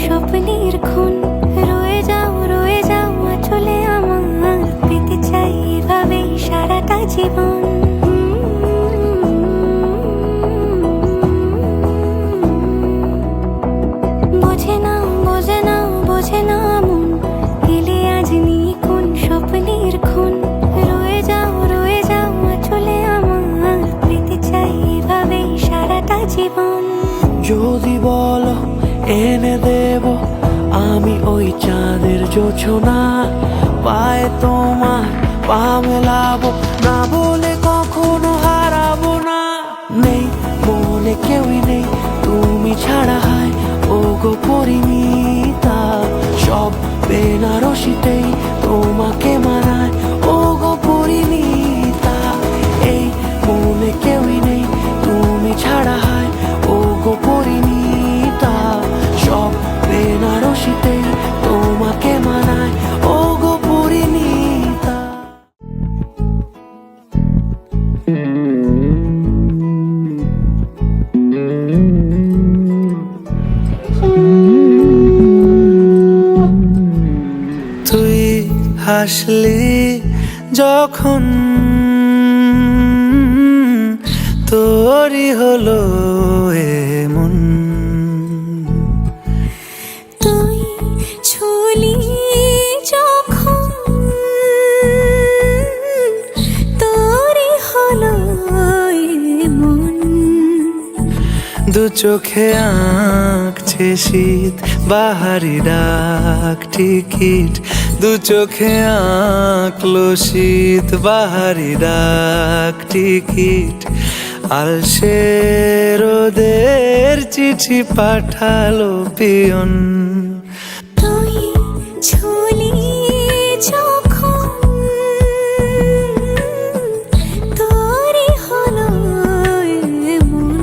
স্বপ্নের খুন। রয়ে যাও আঁচলে আমার, পেতে চাই এভাবেই সারাটা জীবন। বোঝে না মন, এলে আজ নিখুন স্বপ্নের খুন। রয়ে যাও আঁচলে আমার, পেতে চাই এভাবেই সারাটা জীবন। যদি বলো এনে দেব আমি ওই চাঁদের জোছনা, পায়ে তোমার পা মেলাবো, না বলে কখনো হারাবো না। নেই মনে কেউই নেই তুমি ছাড়া, হায় ও গো পরিমিতা। সব বেনারসিতেই তোমাকে মানায় ও গো পরিমিতা। এই মনে কেউই নেই তুমি ছাড়া, হায় ও গো পরিমিতা। সব বেনারসিতেই তোমাকে মানায় ও গো পরিমিতা। তুই হাসলি যখন তোরই হলো এমন, তুই ছুলি যখন তোরই হলো মন। দু চোখে আঁকছে শীত বাহারি ডাক টিকিট, দু চোখে আঁকলো শীত বাহারি ডাক টিকিট। আলসে রোদের চিঠি পাঠালো পিয়ন। তুই ছুলি যখন তোরই হলো মন।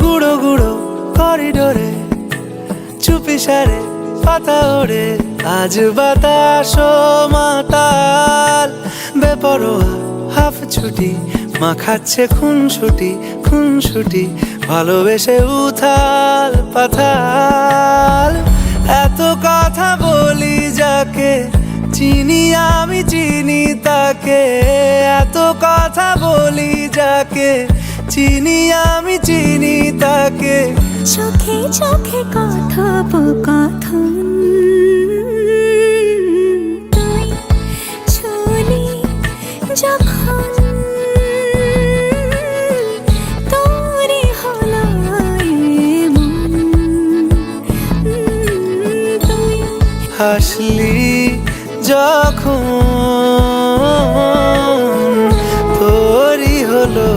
গুঁড়ো গুঁড়ো করিডোরে চুপি সারে পাতা ওড়ে, আজ বাতাস মাতাল বেপরোয়া হাফ ছুটি। মাখাচ্ছে খুনসুটি ভালোবেসে উথাল পাথাল। এত কথা বলি যাকে চিনি আমি চিনি তাকে, এত কথা বলি যাকে চিনি আমি চিনি তাকে। চোখে চোখে কথোপকথন, তুই ছুলি যখন তোরই হলো মন। তুই হাসলি যখন তোরই হলো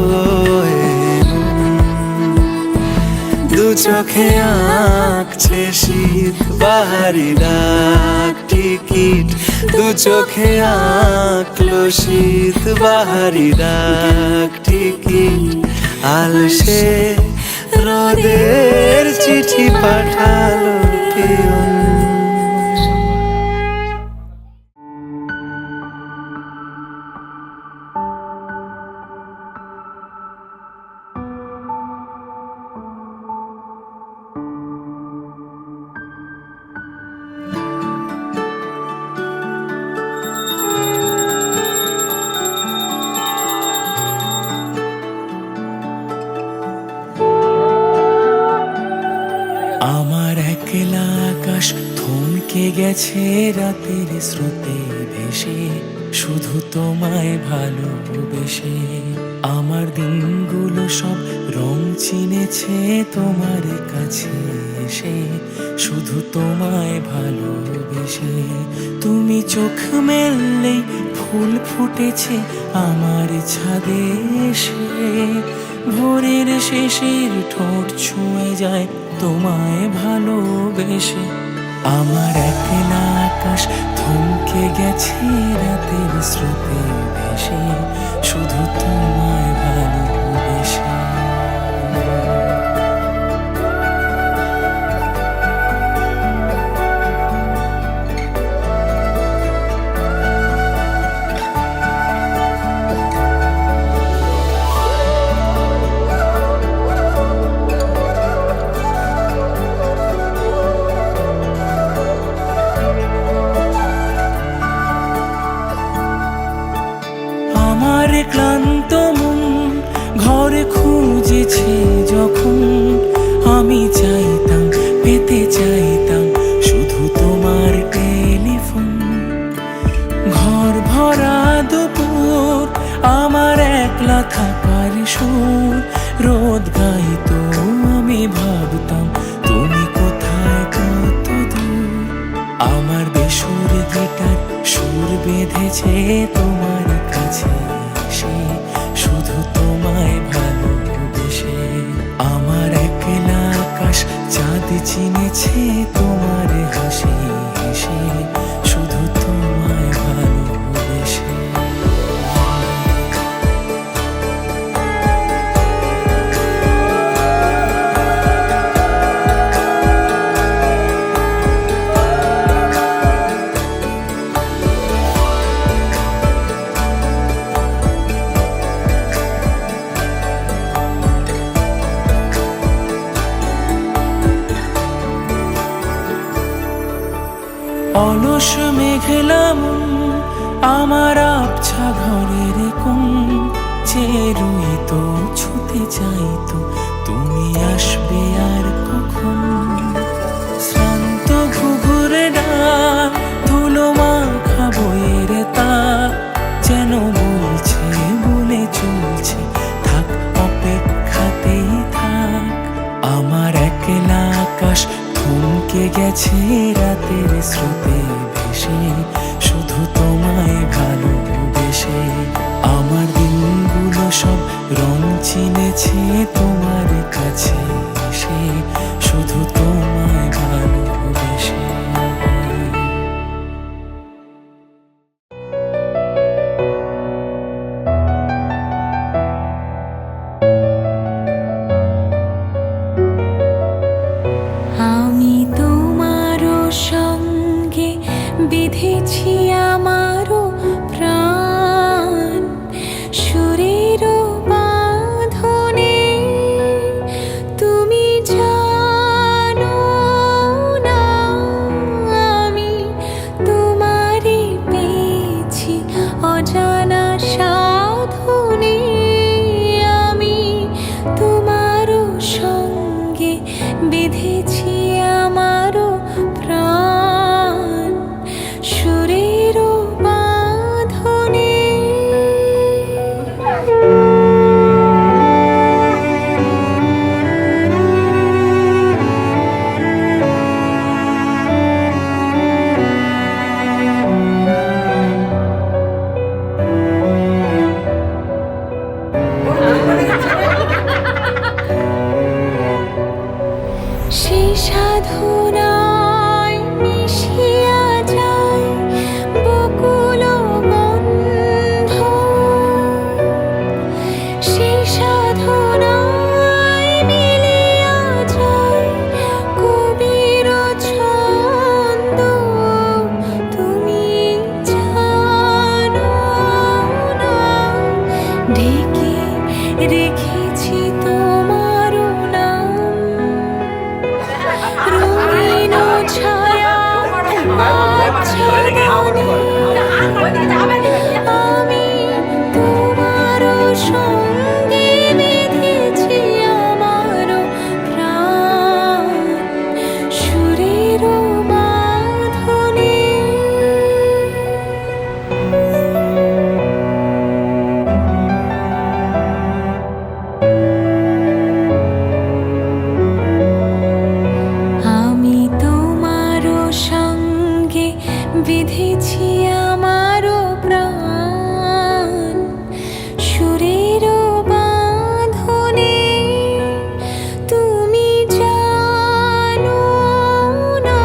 দু চোখে আঁকছে শীত বাহারি ডাক টিকিট, দু চোখে আঁকলো শীত বাহারি ডাক টিকিট। আলসে রোদের চিঠি পাঠালো পিয়ন। আমার একলা আকাশ থমকে গেছে রাতের স্রোতে ভেসে, শুধু তোমায় ভালোবেসে। আমার দিনগুলো সব রং চিনেছে তোমার কাছে এসে, শুধু তোমায় ভালোবেসে। তুমি চোখ মেললেই ফুল ফুটেছে আমার ছাদে এসে, ভোরের শেষের ঠোঁট ছুঁয়ে যায় তোমায় ভালোবেসে। আমার একলা আকাশ থমকে গেছে রাতের স্রোতে ভেসে, শুধু তোমায় ভালোবেসে। আমার ক্লান্ত মন ঘরে খুঁজেছে যখন, আমি চাইতাম পেতে চাইতাম শুধু তোমার টেলিফোন। ঘর ভরা দুপুর আমার একলা থাকার সুর রোদ গাইতো, আমি ভাবতাম তুমি কোথায় কত দূর। আমার বেসুর গিটার সুর বেঁধেছে তোমার কাছে এসে, শুধু তোমায় ভালোবেসে। আমার একলা আকাশ চাঁদ চিনেছে তোমার হাসি হেসে, শুধু তোমায় ভালোবেসে। অলস মেঘলা মন আমার আবছা ঘরের কোণ, চেয়ে রইতো ছুতে চাইতো তুমি আসবে আর কখন। শ্রান্ত ঘুঘুরে ডাক ধুলো মাখা বইয়ের তাক যেন বলছে বলে চলছে থাক অপেক্ষাতেই থাক। আমার একলা আকাশ থমকে গেছে রাতের স্রোতে ভেসে, শুধু তোমায় ভালোবেসে। আমার দিনগুলো সব রং চিনেছে তোমার কাছে এসে, শুধু তোমায় ভালোবেসে। আমি তোমারও সঙ্গে বেঁধেছি আমারও প্রাণ, সুরেরও বাঁধনে তুমি জানো না আমি তোমারে পেয়েছি অজানা সাধনে। আমি তোমারও সঙ্গে বেঁধেছি আমারও প্রাণ, সুরে বিঁধেছি আমারও প্রাণ সুরের বাঁধনে। তুমি জানো না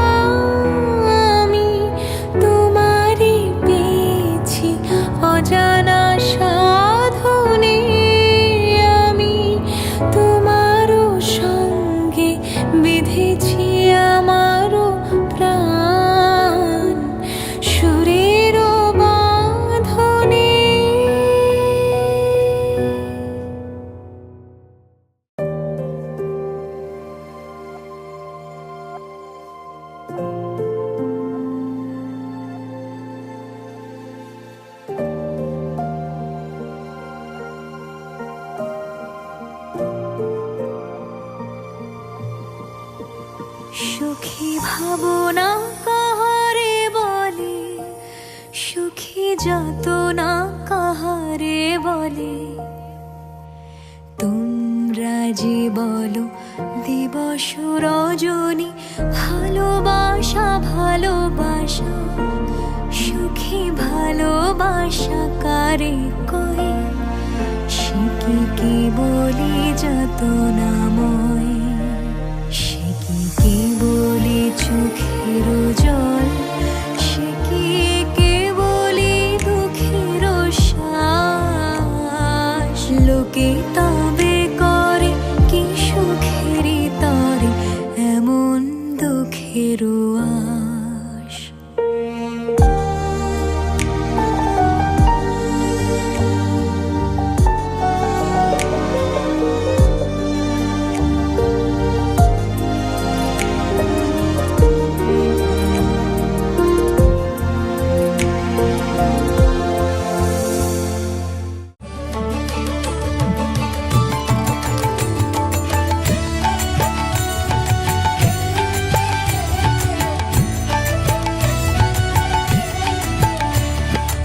আমি তোমারই পেয়েছি অজানা সাধনে। আমি তোমারও সঙ্গে বিঁধেছি আমারও প্রাণ সুরের বাঁধনে। সুখী ভাবনা কাহারে বলে, সুখী যত না কাহারে বলে। তোমরা যে বলো দিবস রজনী ভালোবাসা ভালোবাসা, সুখী ভালোবাসা কারে কয়? সে কি বলি যত নাময়, সে কি বলি চোখের জল, সে কি বলি দুঃখের শ্বাস। লোকে তবে করে কি সুখেরই তরে এমন দুঃখের আশ।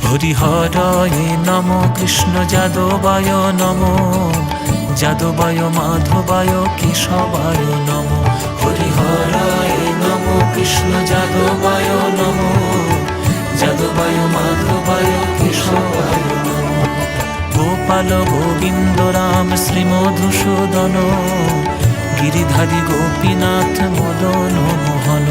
হরিহরায় নম কৃষ্ণ যাদবায় নম, যাদবায় মাধবায় কেশবায় নম। হরিহরায় নম কৃষ্ণ যাদবায় নম, যাদবায় মাধবায় কেশবায় নম। গোপাল গোবিন্দ রাম শ্রী মধুসূদন, গিরিধারী গোপীনাথ মদন মোহন।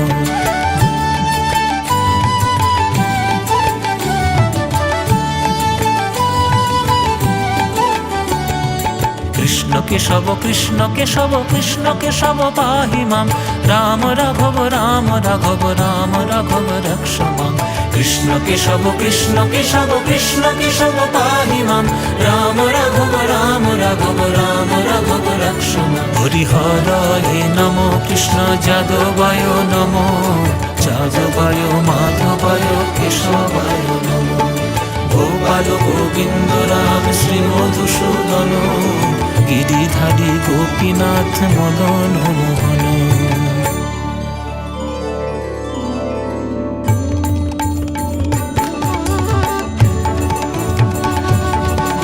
কৃষ্ণ কেশব কৃষ্ণ কেশব কৃষ্ণ কেশব পাহি মাম, রাম রাঘব রাম রাঘব রাম রাঘব রক্ষ মাম। কৃষ্ণ কেশব কৃষ্ণ কেশব কৃষ্ণ কেশব পাহি মাম, রাম রাঘব রাম রাঘব রাম রাঘব রক্ষ মাম। হরিহরায় নম কৃষ্ণ যাদবায় নম, যাদবায় মাধবায় কেশবায় নম। গোপাল গোবিন্দ রাম শ্রী মধুসূদন, গিরিধারী গোপীনাথ মদন মোহন।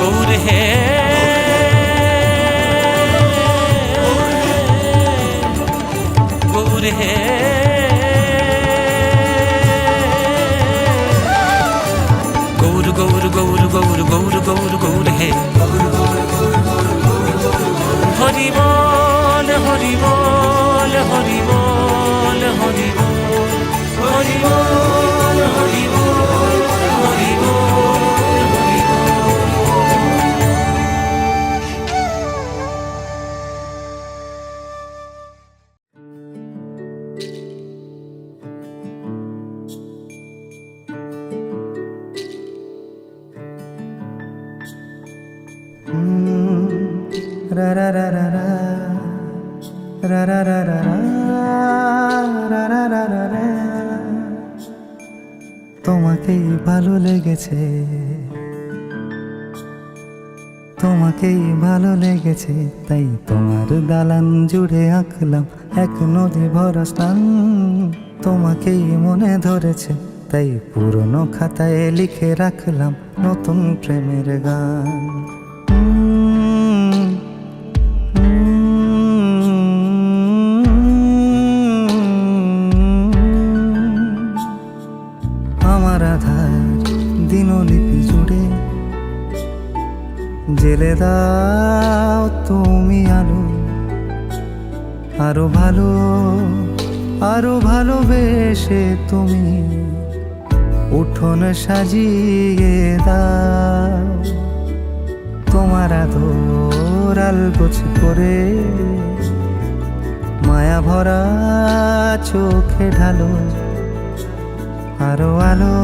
গৌর হে গৌর হে গৌর গৌর গৌর গৌর গৌর গৌর গৌর হে। হরি বল হরি বল হরি বল হরি বল হরি বল হরি বল হরি বল Hari ra ra ra ra ra ra ra ra ra ra ra ra ra ra। তোমাকেই ভালো লেগেছে, তোমাকেই ভালো লেগেছে, তাই তোমার দালান জুড়ে আঁকলাম এক নদী ভরা স্থান। তোমাকেই মনে ধরেছে, তাই পুরনো খাতায় লিখে রাখলাম নতুন প্রেমের গান। আমার আধার দিনলিপি জুড়ে জেলে দাও তুমি আলো, আরো ভালো আরো ভালোবেসে তুমি উঠোন সাজিয়ে দাও। তোমার আদর আলগোছ করে মায়া ভরা চোখে ঢালো, আরো আলো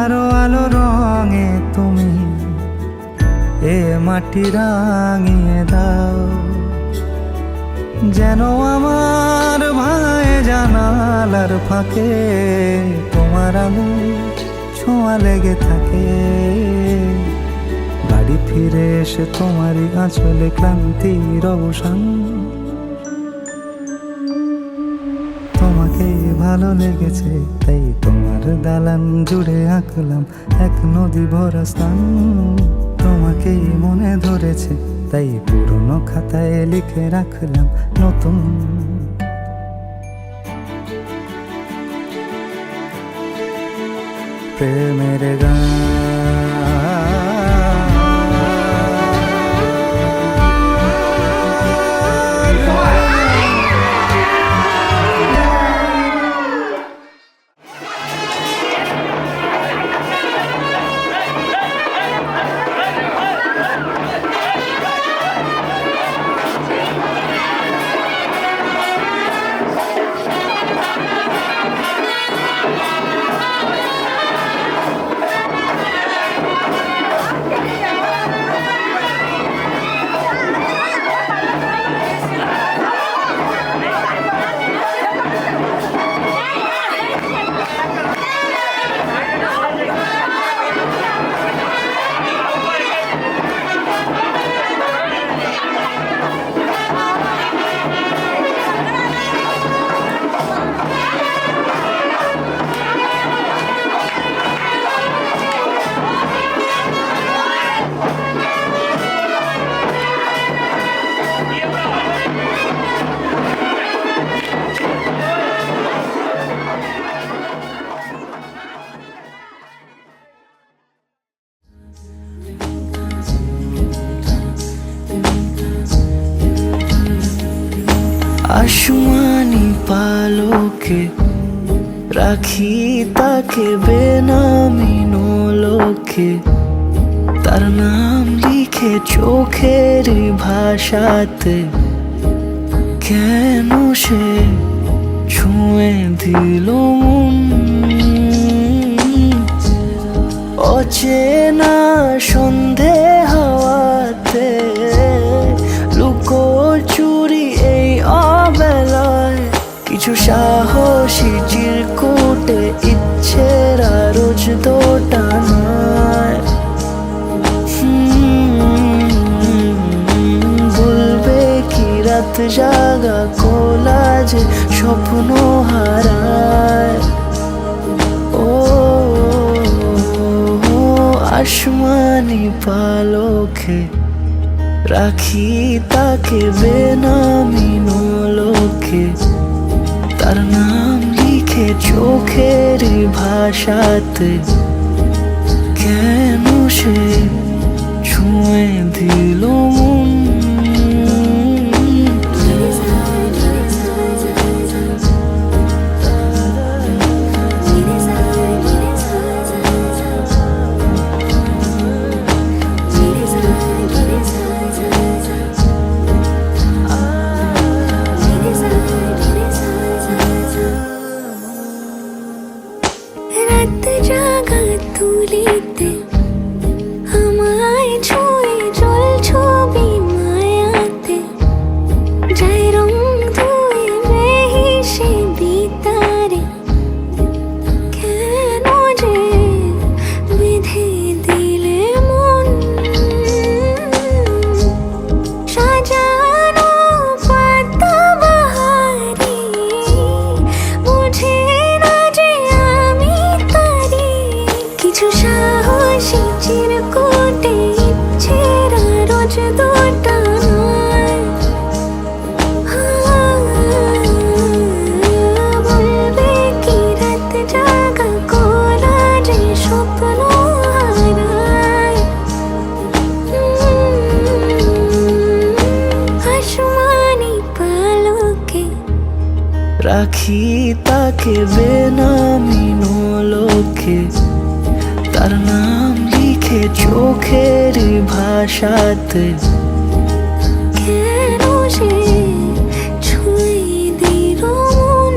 আরো আলো রঙে তুমি এ মাটি রাঙিয়ে দাও। যেন আমার ভাই জানালার ফাঁকে তোমার আলো ছোঁয়া লেগে থাকে। বাড়ি ফিরে এসে তোমারই আঁচলে ক্লান্তির অবসান। তোমাকেই ভালো লেগেছে তাই তোমার দালান জুড়ে আঁকলাম এক নদী ভরা স্থান। তোমাকেই মনে ধরেছে তাই পুরনো খাতায় লিখে রাখলাম নতুন। প্রেমের গান আসমানি পালকে রাখি তাকে বেনামি নোলকে, তার নাম লিখে চোখের ভাষাতে কেন সে ছুঁয়ে দিল মন। অচেনা সন্ধে হাওয়াতে লুকোচুরি এই অবেলায় কিছু সাহসী চিরকুটে ইচ্ছের রোজ দোটানায়। বলবে কি রাত জাগা কোলাজে স্বপ্ন হারায়। ও আসমানি পালকে রাখি তাকে বেনামি নোলকে, তার নাম লিখে চোখের ভাষাতে কেন সে ছুঁয়ে দিল মন। রাত জাগা তুলিতে আমায় ছুঁয়ে জল ছবি মায়াতে যাই রং ধুয়ে বেহিসে বিতারে কেন যে বেঁধে দিলে মন। সাজানো পাতা বাহারি বুঝে না যে আমি তারি তাকে বেনামি লোকে, তার নাম লিখে চোখের ভাষাতে। কেন সে ছুঁয়ে দিল মন?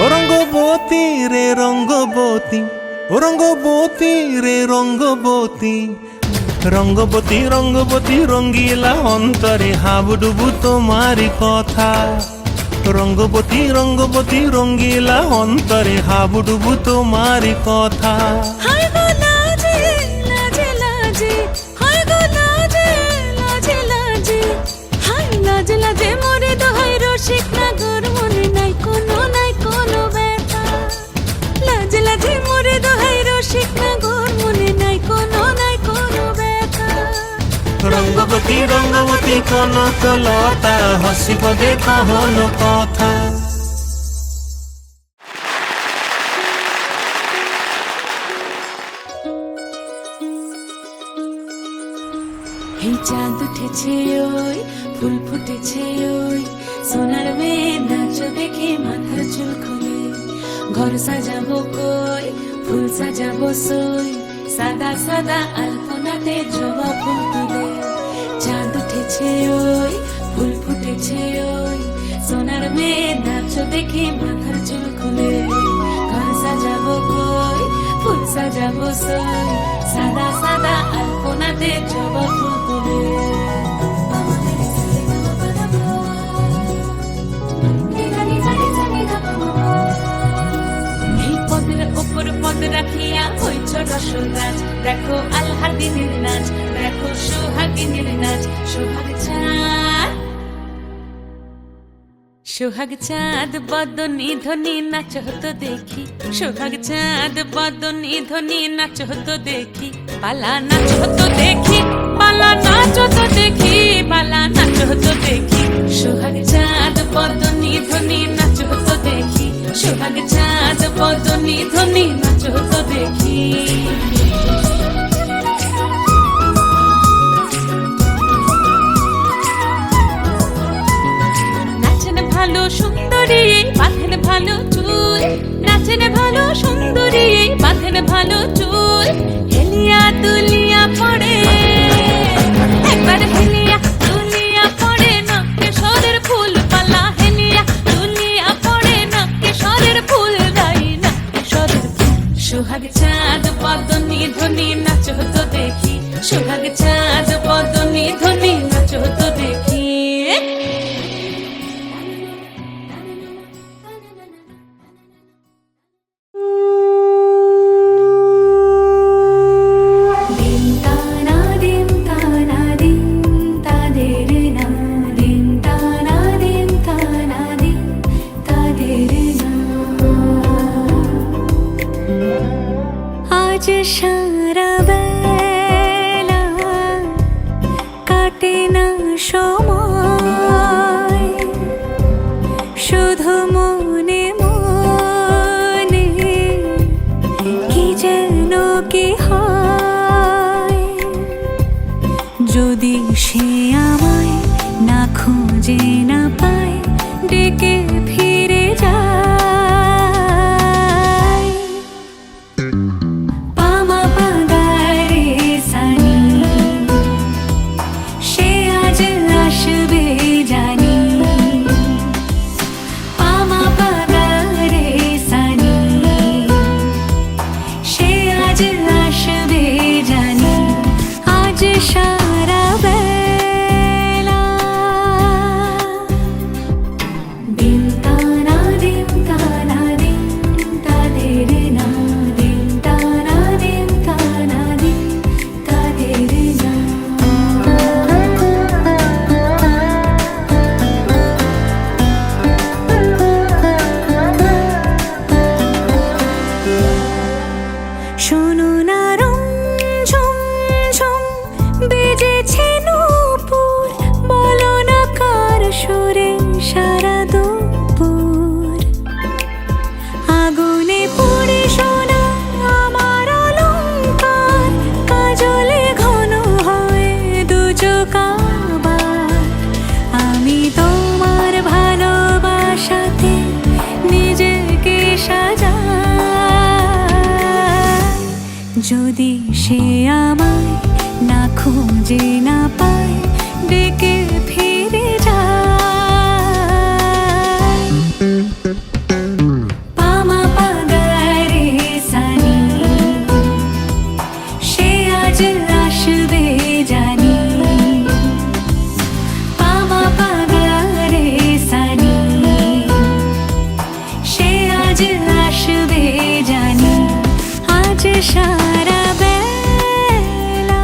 ও রঙ্গবতী রে রঙ্গবতী, ও রঙ্গবতী রে রঙ্গবতী, রঙ্গবতী রঙ্গবতী রঙ্গিলা অন্তরে হাবুডুবু তোমারি কথা। রঙ্গবতী রঙ্গবতী রঙ্গিলা অন্তরে হাবুডুবু তোমারি কথা। হায় গো লাজে লাজে লাজে, হায় গো লাজে লাজে লাজে, হায় লাজে লাজে মোরে দোহাই রসিক নাগর মনে নাই কোনো ব্যথা। লাজে লাজে মোরে দোহাই রসিক নাগর মনে নাই কোনো ব্যথা। রঙ্গবতী রঙ্গবতী কনকলতা হসিব দে কহন কথা। এই চাঁদ উঠেছে ওই, ফুল ফুটেছে ওই, সোনার মেয়ে নাচ দেখে মাথার চুল খুলে। ঘর সাজাবো কই, ফুল সাজাবো সই, সাদা সাদা আলপনাতে জবা ফুল তুলে। চাঁদ উঠেছে ওই, ফুল ফুটেছে ওই, সোনার মেয়ে নাচ দেখে মাথার চুল খুলে। ঘর সাজাবো কই, ফুল সাজাবো সই, সাদা সাদা আলপনাতে জবা ফুল তুলে। এই পদের ওপর পদ রাখিয়া হইছ রসরাজ, দেখো আল্লাহর দিনের নাচ, দেখো সোহাগিনীর নাচ। সোহাগ চাঁদ, সোহাগ চাঁদ বদনি ধ্বনি নাচ হতো দেখি, সোহাগ চাঁদ বদনি ধ্বনি নাচ হতো দেখি। পালা নাচ হতো দেখি, পালা নাচ হতো দেখি, পালা নাচ হতো দেখি। সোহাগ চাঁদ বদনি ধ্বনি নাচ হতো দেখি, সোহাগ চাঁদ বদনি ধ্বনি নাচ হতো দেখি। নাচেন ভালো সুন্দরী বাঁধেন ভালো চুল, নাচেন ভালো সুন্দরী বাঁধেন ভালো চুল। হেলিয়া দুলিয়া পড়ে, একবার হেলিয়া দুলিয়া পড়ে, নকে সরের ফুল পালা। হেলিয়া দুলিয়া পড়ে, নকে সরের ফুল গাই, নকে সরের ফুল। সোহাগ চাঁদ বদনি ধ্বনি নাচ হতো দেখি, সোহাগ চাঁদ বদনি ধ্বনি নাচ হতো দেখি। আজ সারা বেলা কাটে না সময়, শুধু মনে মনে কি যেন কি হয়। যদি সে আমায় না খুঁজে না পায়, ডেকে ফিরে যায়। পামা পাগারে সানি, সে আজ আসবে জানি। পামা পাগারে সানি, সে আজ আসবে জানি। কাবার আমি তোমার ভালোবাসাতে নিজেকে সাজাই। যদি সে আমায় না খুঁজে না পায় ডেকে ফিরে যায়। পামা পাগারে সানি সে আজ আসবে জানি। পামা পাগারে সানি সে আজ আসবে জানি। আজ সারা বেলা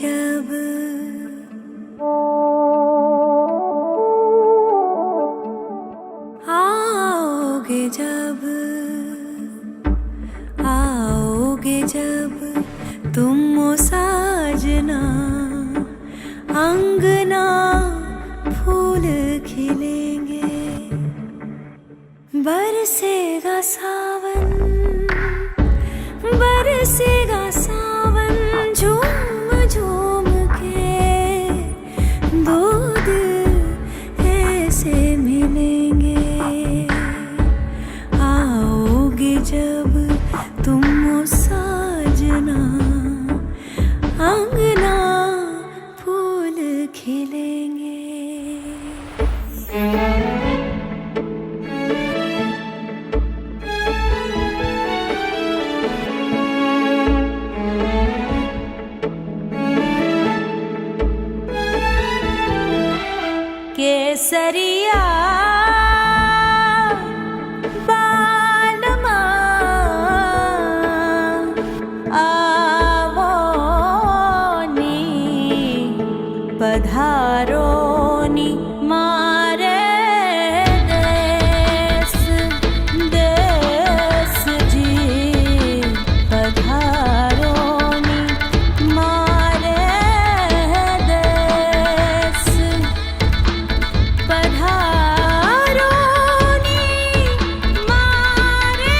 जब आओगे जब आओगे जब तुम ओ साजना अंगना फूल खिलेंगे बरसेगा सावन बरसेगा सावन झूम झूम के दो दिल ऐसे मिलेंगे आओगे जब केसरिया बालमा आवोनी पधारोनी मारे देश देश जी पधारोनी मारे देश पधारोनी मारे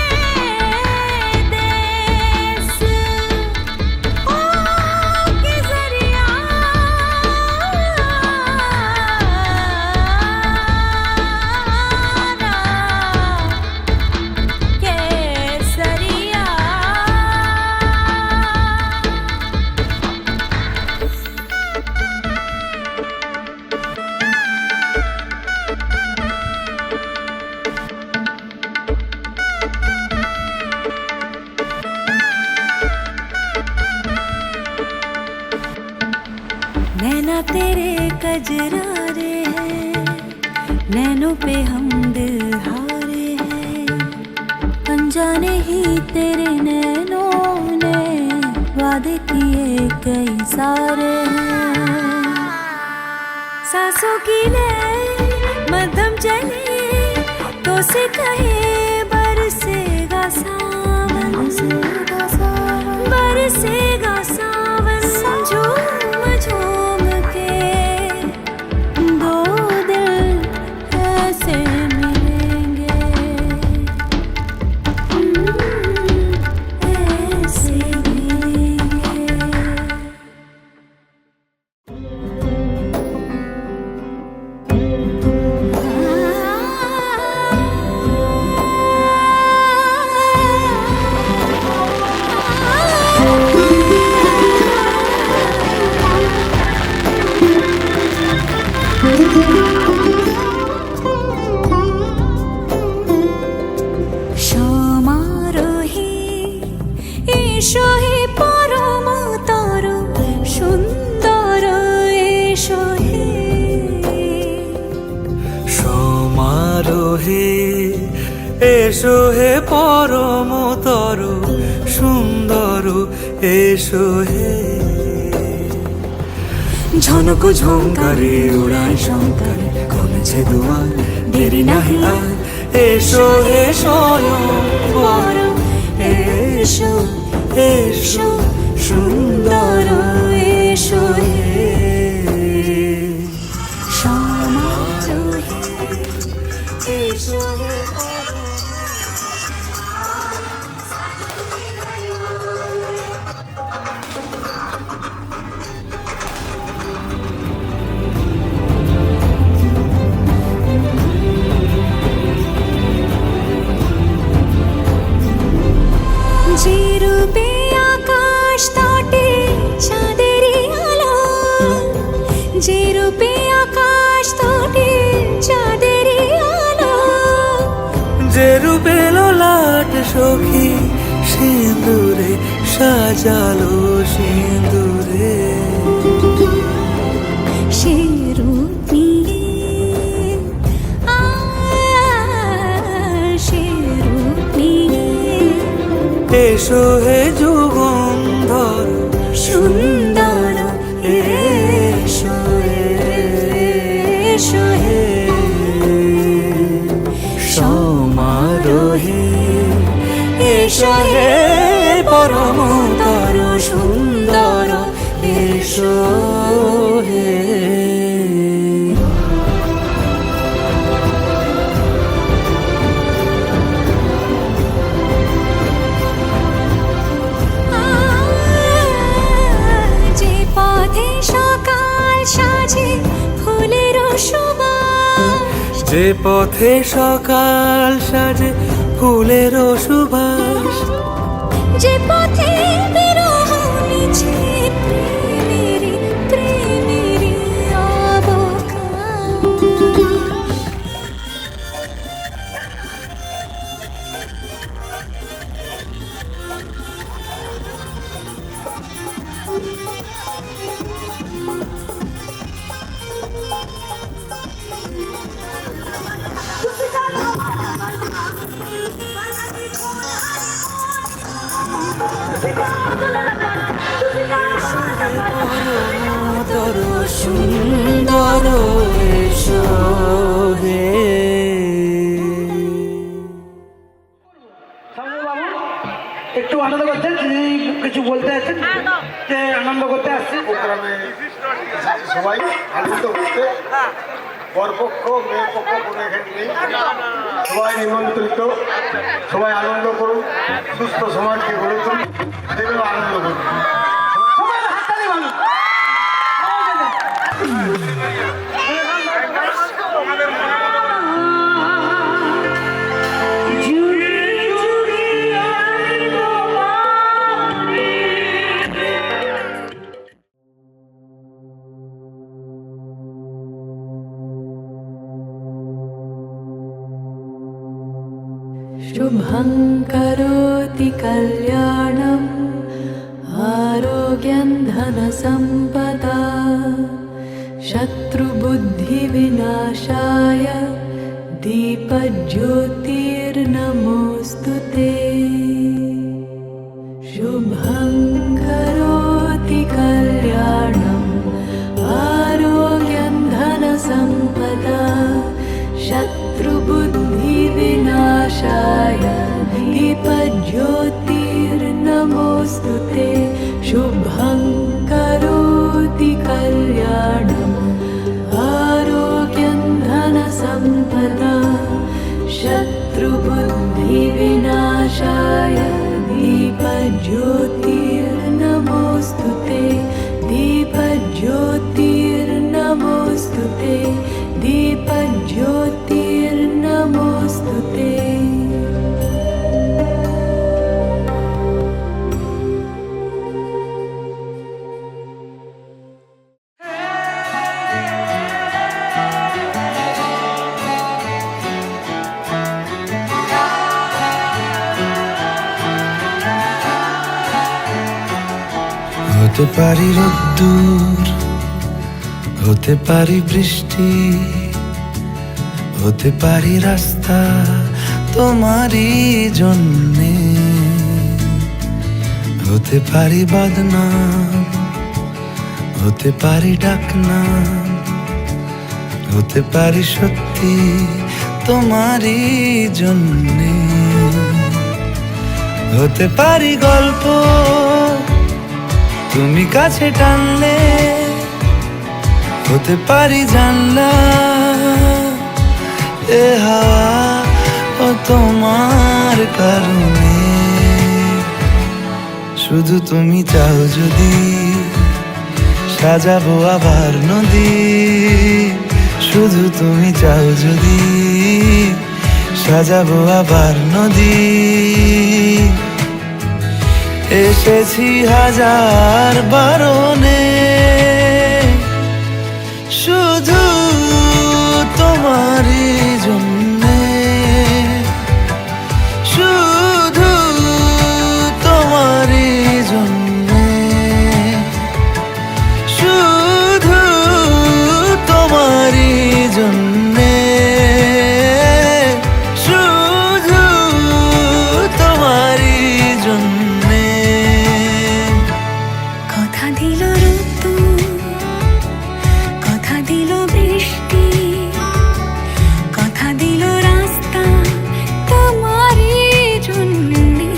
देश ओ केसरिया केसरिया नैना तेरे कजरारे हैं नैनों पे हम दिल हारे हैं अनजाने ही तेरे नैनों ने वादे किए कई सारे हैं सांसों की ले मध्यम चले तो से कहे बरसेगा सावन बरसेगा सावन झूम झूम के दो दिल ऐसे मिलेंगे ऐसे मिलेंगे সমারোহে এসো হে পরম তর সুন্দর এসো হে সমারোহে এসো হে পরমতর সুন্দর এসো হে ঝনক ঝঙ্কারে উড়ায় শঙ্কর কমেছে দুয়ার দেরি নাহি আর এসো হে স্বয়ং বর এসো এসো সুন্দর এসো হে সমারোহে এসো হে যে রূপে আকাশ তটে চাঁদেরই আলো যে রূপে আকাশ তটে চাঁদেরই আলো যে রূপে লোলাট সখী সিঁদুরে সাজালো সিঁদুরে সে রূপ নিয়ে সে রূপ নিয়ে এসো হে যুগন্ধর সুন্দর এসো এসো হে সমারোহে এসো হে পরমতর সুন্দর এসো হে যে পথে সকাল সাজে ফুলের সুবাস যে পথে সকাল সাজে ফুলের সুবাস যে পথে বিরহ মিছে প্রেমেরই প্রেমেরই অবকাশ সুন্দর এসো হে। বাবু একটু আনন্দ করছেন, তিনি কিছু বলতে আছেন যে আনন্দ করতে আসছে। প্রোগ্রামে সবাই আনন্দ করতে, বরপক্ষ মেয়ে পক্ষ কোনো এখানে নেই, সবাই নিমন্ত্রিত, সবাই আনন্দ করুন, সুস্থ সমাজকে গড়ে তুলুন, সেগুলো আনন্দ করুন। সবাই হাততালি বানান। शुभं करोति कल्याणम् आरोग्यं धनसम्पदा शत्रुबुद्धिविनाशाय दीपज्योतिर्नमोऽस्तु ते। शुभं करोति कल्याणम् आरोग्यं धनसम्पदा शत्रुबुद्धिविनाशाय दीपज्योतिर्नमोऽस्तु ते। शुभं करोति कल्याणम् आरोग्यं धनसम्पदा शत्रुबुद्धिविनाशाय दीपज्योतिर्नमोऽस्तु ते। दीपज्योतिर्नमोऽस्तु ते। दीपज्योतिर्नमोऽस्तु ते। হতে পারি রোদ্দুর, হতে পারি বৃষ্টি, হতে পারি রাস্তা তোমারই জন্যে, হতে পারি বদনাম, হতে পারি ডাকনাম, হতে পারি সত্যি তোমারই জন্যে, হতে পারি গল্প তুমি কাছে টানলে, হতে পারি জানলা এ হাওয়া ও তোমার কারণে। শুধু তুমি চাও যদি সাজাবো আবার নদী, শুধু তুমি চাও যদি সাজাবো আবার নদী। এসেছি হাজার বারণে শুধু তোমারই জন্যে, শুধু তোমারই জন্যে, শুধু তোমারই জন্যে, শুধু তোমারই জন্যে। কথা দিল ঋতু, কথা দিল বৃষ্টি, কথা দিল রাস্তা তোমারই জন্যে।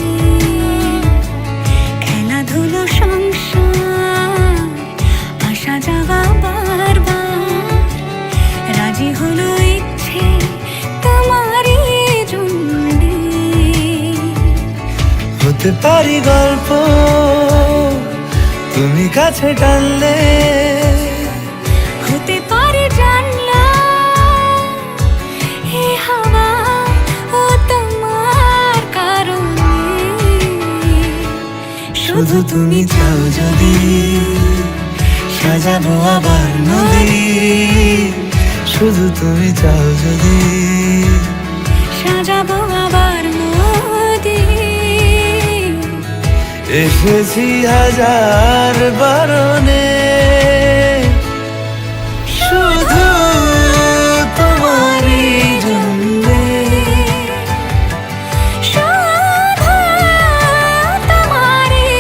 খেলাধুলো সংসার আসা যাওয়া বারবার, রাজি হলো ইচ্ছে তোমারই জন্যে। হতে পারি গল্প তুমি কাছে টানলে, হতে পারে জানলা এ হাওয়া ও তোমার কারণে। শুধু তুমি চাও যদি সাজাবো আবার নদী, শুধু তুমি চাও যদি সাজাবো আবার নদী। এসেছি হাজার বারণে শুধু তোমারই জন্যে, শুধু তোমারই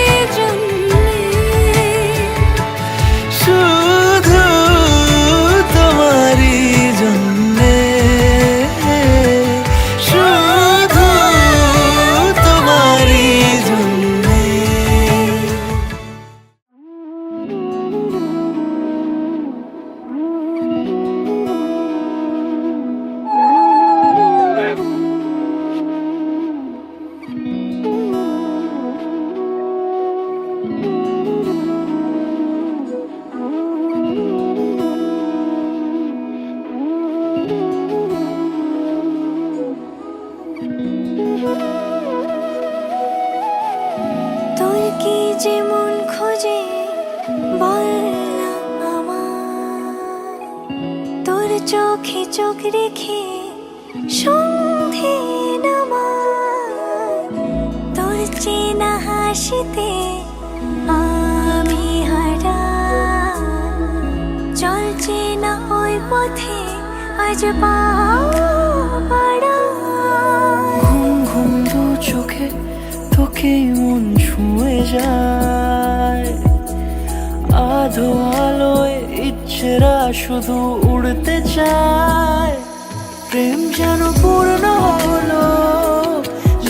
যে মন খোঁজে বল না আমায়, তোর চোখে চোখ রেখে সন্ধে নামায়, তোর চেনা হাসিতে আমি হারাই, চল চেনা ওই পথে আজ পা বাড়াই। ঘুম ঘুম দু চোখে তোকেই মন ছুঁয়ে যায়, আধো আলোয় ইচ্ছেরা শুধু উড়তে চায়। প্রেম যেন পূর্ণ হলো,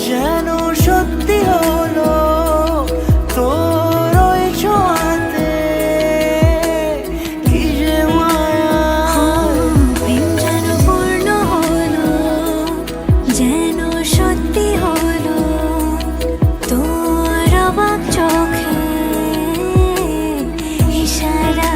যেন সত্যি হলো, তোর ওই ছোঁয়াতে কি যে মায়া। প্রেম যেন পূর্ণ হলো, যেন সত্যি হলো, তোর অবাক চোখে ইশারা।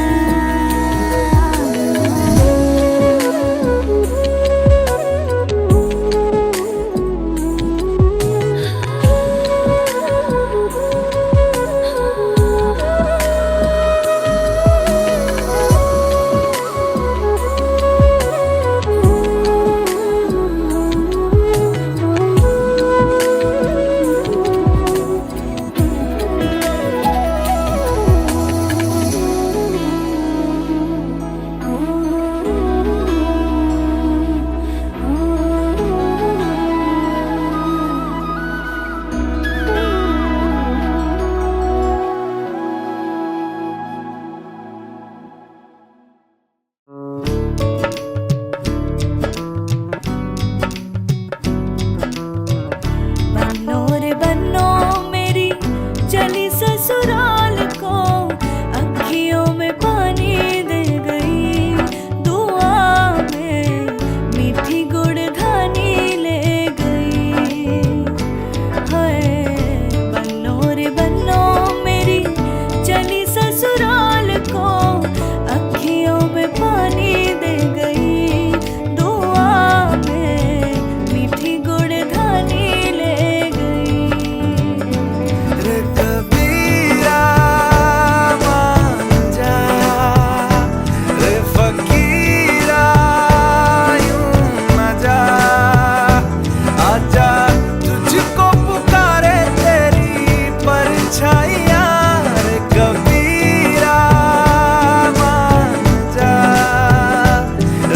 बन्नो रे बन्नो मेरी चली ससुराल को, अखियों में पानी दे गई, दुआ में मीठी गुड़धानी ले गई। हाय बन्नो रे बन्नो मेरी चली ससुराल को, अखियों में पानी दे गई, दुआ में मीठी गुड़धानी ले गई। रे कबीरा मान जा, रे फकीरा यूं न जा, आजा तुझको पुकारे तेरी परछाइयाँ। रे कबीरा मान जा,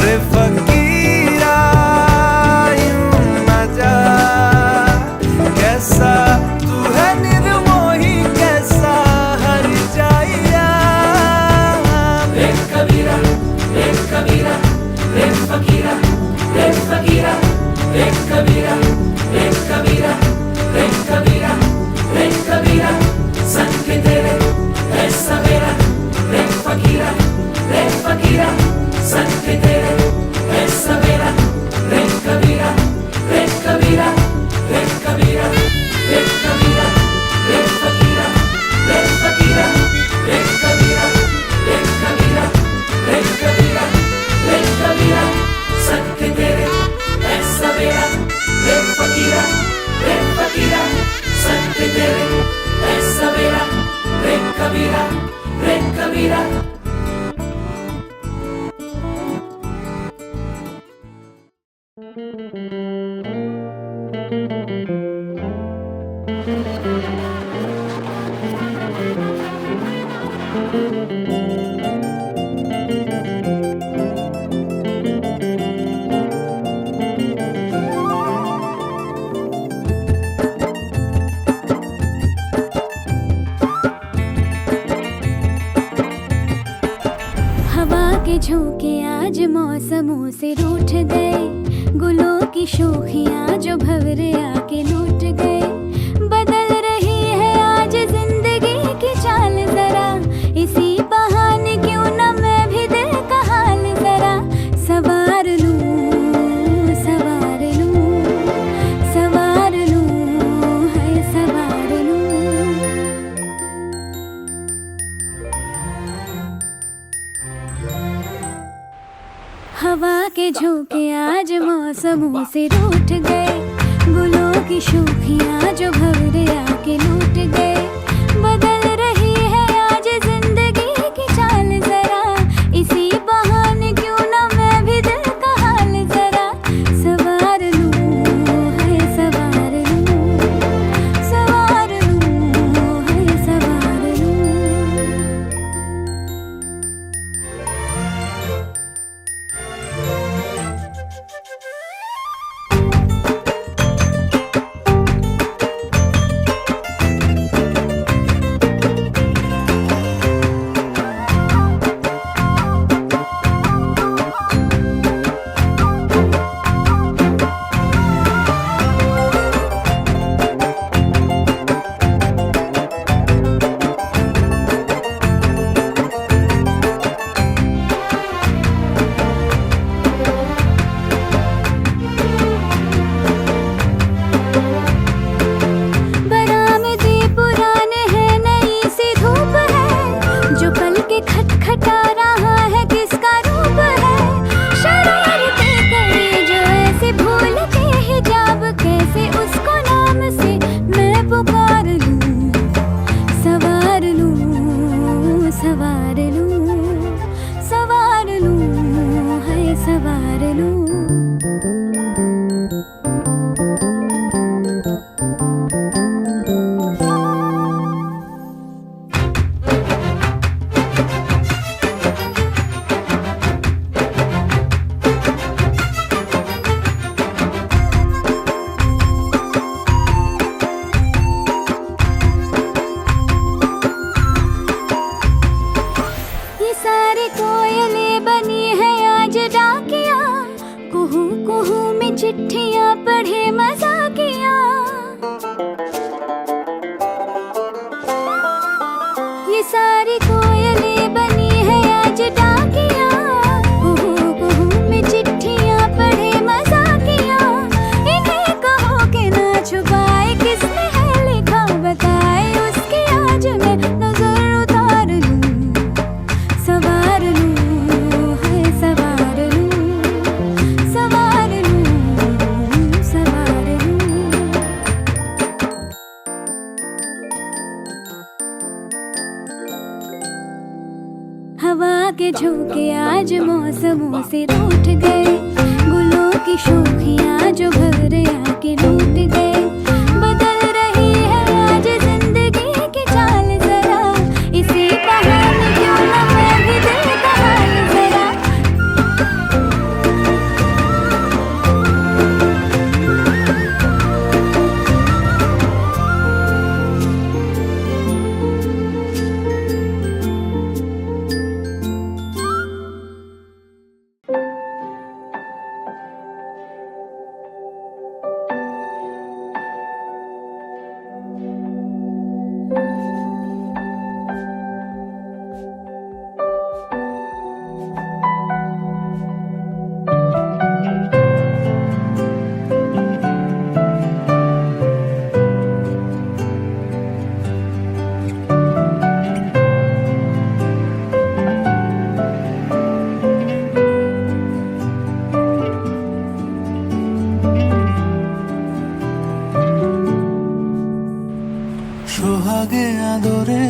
रे फकीरा यूं न जा, कैसा तू है निर्मोही, कैसा हर जाइया। रे कबीरा रे कबीरा रे फकीरा रे फकीरा रे कबीरा रे कबीरा रे कबीरा रे कबीरा, संग तेरे है सवेरा। रे फकीरा संग तेरे है सवेरा। रे कबीरा रे कबीरा रे कबीरा रे कबीरा रे फकीरा रे फकीरा रे कबीरा रे कबीरा रे कबीरा रे कबीरा, संग तेरे है सवेरा। रे फकीरा संग तेरे है सवेरा। रे कबीरा रे कबीरा। हवा के झोंके आज मौसमों से रूठ गए, गुलों की शोखियाँ जो भंवरे आके लूट गए। बदल रही है आज जिंदगी की चाल जरा, इसी बहाने क्यों न मैं भी दिल का हाल जरा सवार लूं, सवार लूं, सवार लूं, है सवार लूं। हवा के झोंके आज मौसमों से रूठ गए, गुलों की शोखियाँ जो भंवरे आके लूट गए। बदल ये सारी कोयलें बनी है आज डाकिया, में चिट्ठियां पढ़े मजाकिया, इन्हें कहो कि ना छुपाए किसने है लिखा बताए, उसकी आज मैं नजर उतार लूं, सवार लूं, है सवार लूं, सवार लूं, सवार लूं। हवा के झोंके आज मौसमों से रूठ गए, गुलों की शोखियां जो घर आके लूट गए, बदल रही है आज जिंदगी की चाल जरा, इसी बहाने क्यों न मैं भी दिल का हाल जरा। সোহাগে আদরে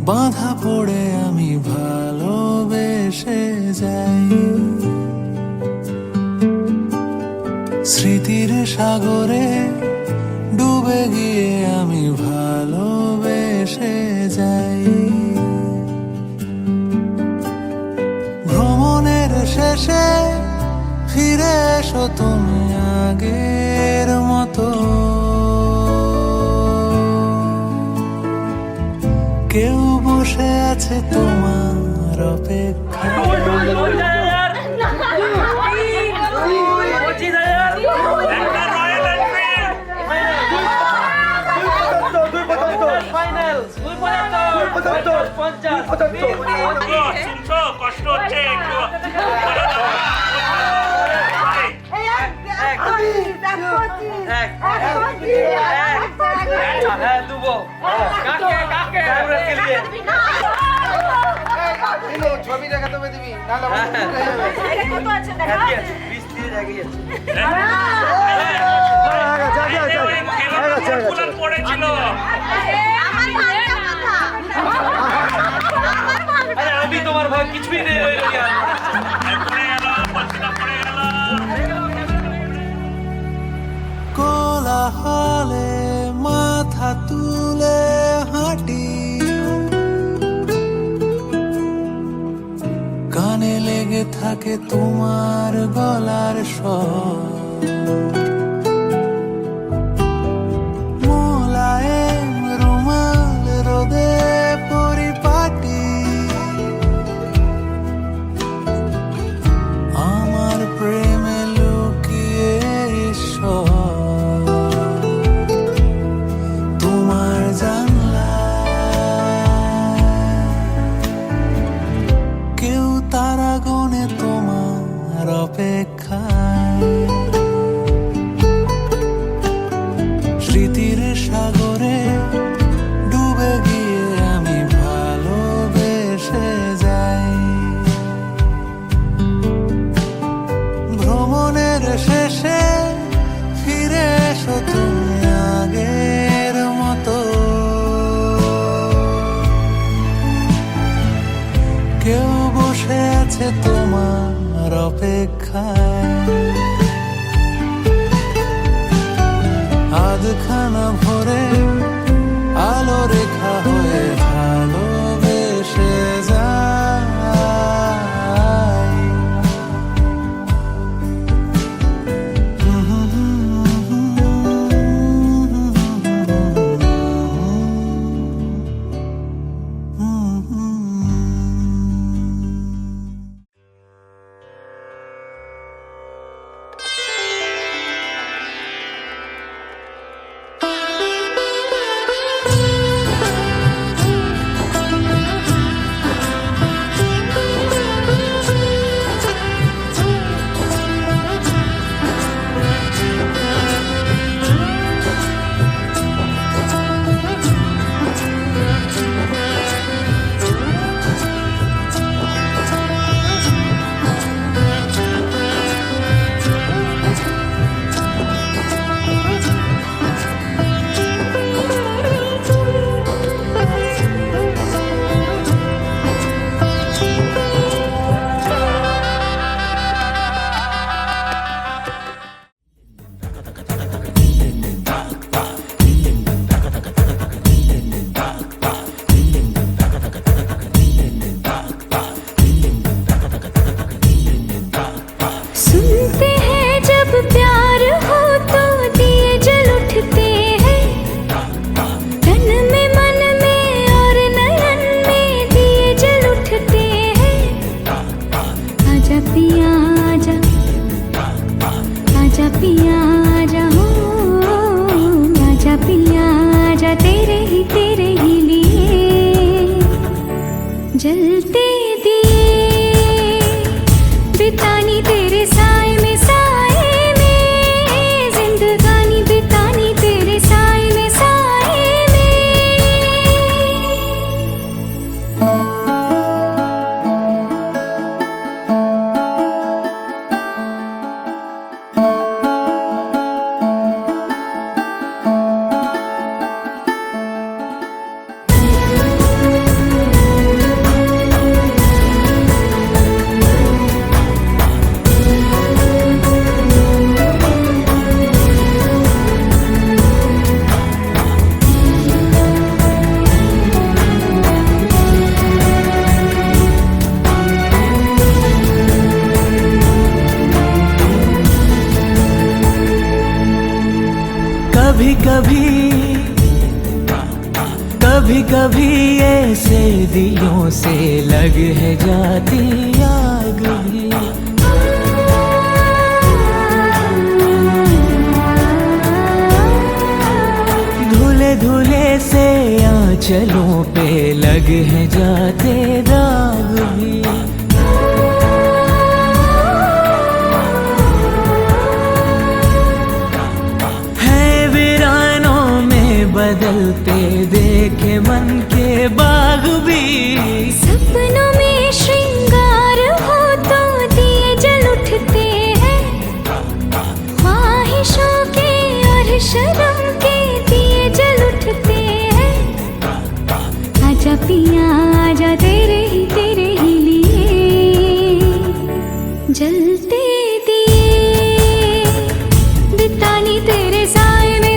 বাঁধা পড়ে আমি ভালোবেসে যাই, স্মৃতির সাগরে ডুবে গিয়ে আমি ভালোবেসে যাই। ভ্রমণের শেষে ফিরে এসো তুমি আগের মতো, কেউ বসে আছে তোমার অপেক্ষায়। কষ্ট হচ্ছে একটু। ছবি দেখা তবে দিবি পড়েছিল আমি তোমার ভাগ কিছুই নেই। কোলাহলে মাথা তুলে হাঁটি, কানে লেগে থাকে তোমার গলার স্বর, মোলায়েম রুমাল রোদে পরিপাটি, আমার প্রেমে লুকিয়ে ঈশ্বর, তোমার জানলায় কেউ তারা গনে তোমার অপেক্ষায়, স্মৃতির সাগরে ডুবে গিয়ে আমি ভালোবেসে যাই। ভ্রমণের শেষে ফিরে এসো তুমি আগের মতো, কেউ বসে আছে তোমার অপেক্ষায়, আধখানা ভরে আলো রেখা হয়ে ভালোবেসে যাই। कभी ऐसे दिलों से लग है जाती आग भी। धुले धुले से आंचलों पे लग है जाते दाग भी। बदलते देखे मन के बाग भी। सपनों में श्रृंगार हो तो दिए जल उठते हैं, ख्वाहिशों के और शर्म के दिए जल उठते हैं। आजा पिया आजा तेरे ही लिए जलते दिए, बितानी तेरे साए में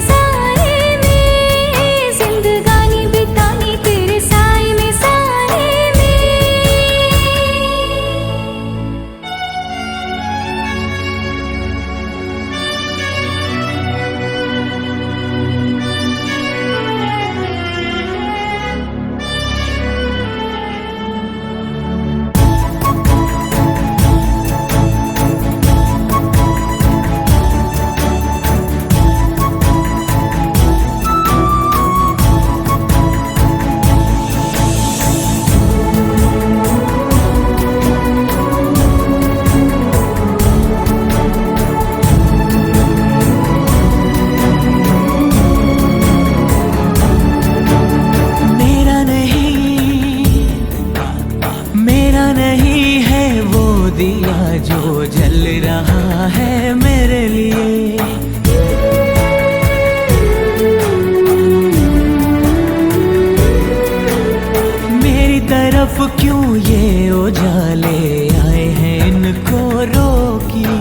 दिया जो जल रहा है मेरे लिए। मेरी तरफ क्यों ये उजाले आए हैं, इनको रोकिए।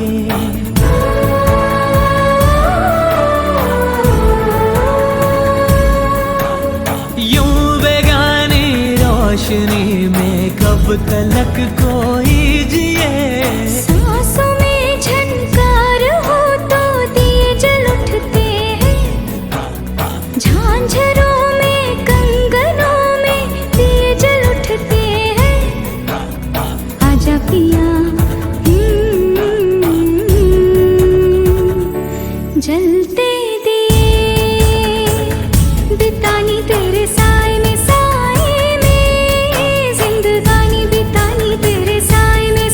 यूं बेगानी रोशनी में कब तलक कोई जिए। सांसों में झनकार हो तो दिए जल उठते हैं, झांझरों में कंगनों में दिए जल उठते हैं। आजा पिया जलते दिए, बितानी तेरे साए में जिंदगानी बितानी तेरे साए में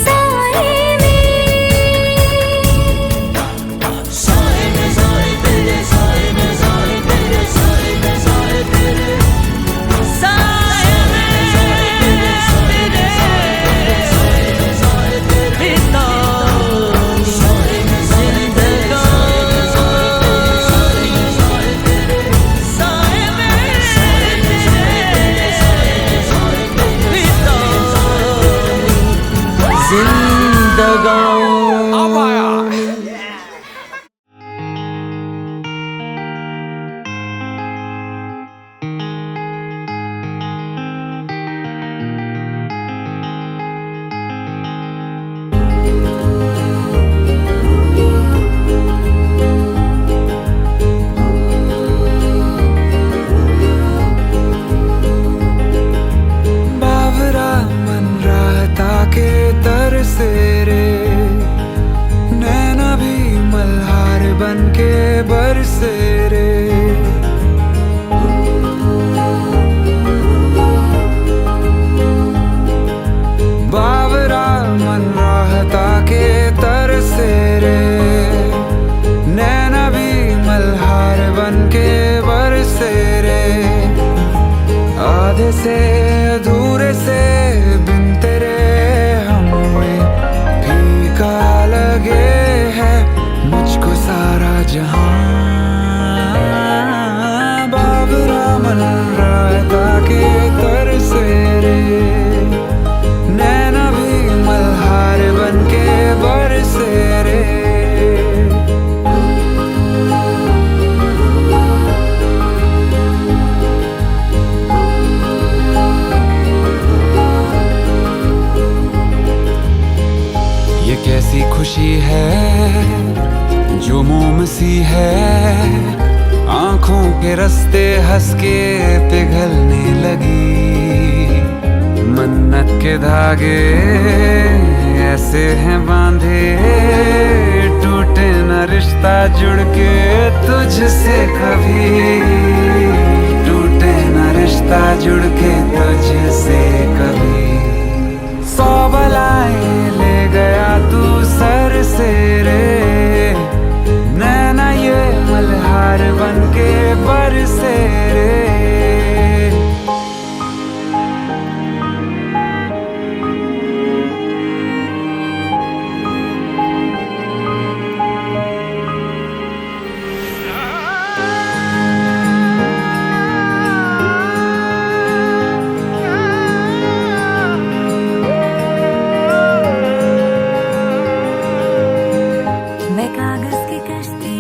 से अधूरे से बिन तेरे हमें फीका लगे है मुझको सारा जहां। बाबरा मन राता के तरसे रे, नैना भी मल्हार बन के बरसे रे। कैसी खुशी है जो मोम सी है आँखों के रास्ते हंस के पिघलने लगी। मन्नत के धागे ऐसे हैं बांधे, टूटे न रिश्ता जुड़ के तुझसे कभी, टूटे न रिश्ता जुड़ के तुझसे कभी। 100 बलाएं ले गया तू सर से रे, नैना ये मल्हार बन के बरसे रे। मैं कागज की कश्ती,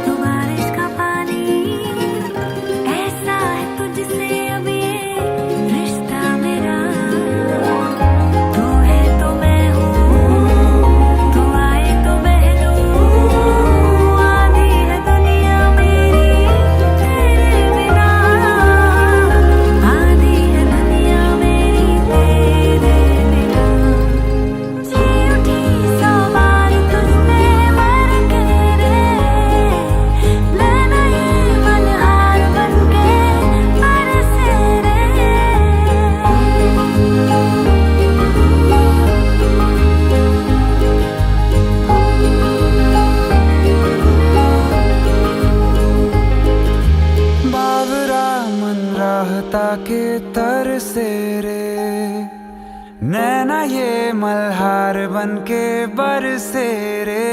तू बारिश का पानी, ऐसा है तुझसे अब ये रिश्ता मेरा। तू है तो मैं हूँ, तू आए तो बह लूँ, आधी है दुनिया मेरी तेरे बिना, आधी है दुनिया मेरी तेरे बिना। जी उठी 100 बार तुझसे मर के रे, नैना ये मल्हार बन के बरसे रे। बावरा मन राहता के तर से रे, नैना ये मल्हार बन के बरसे रे।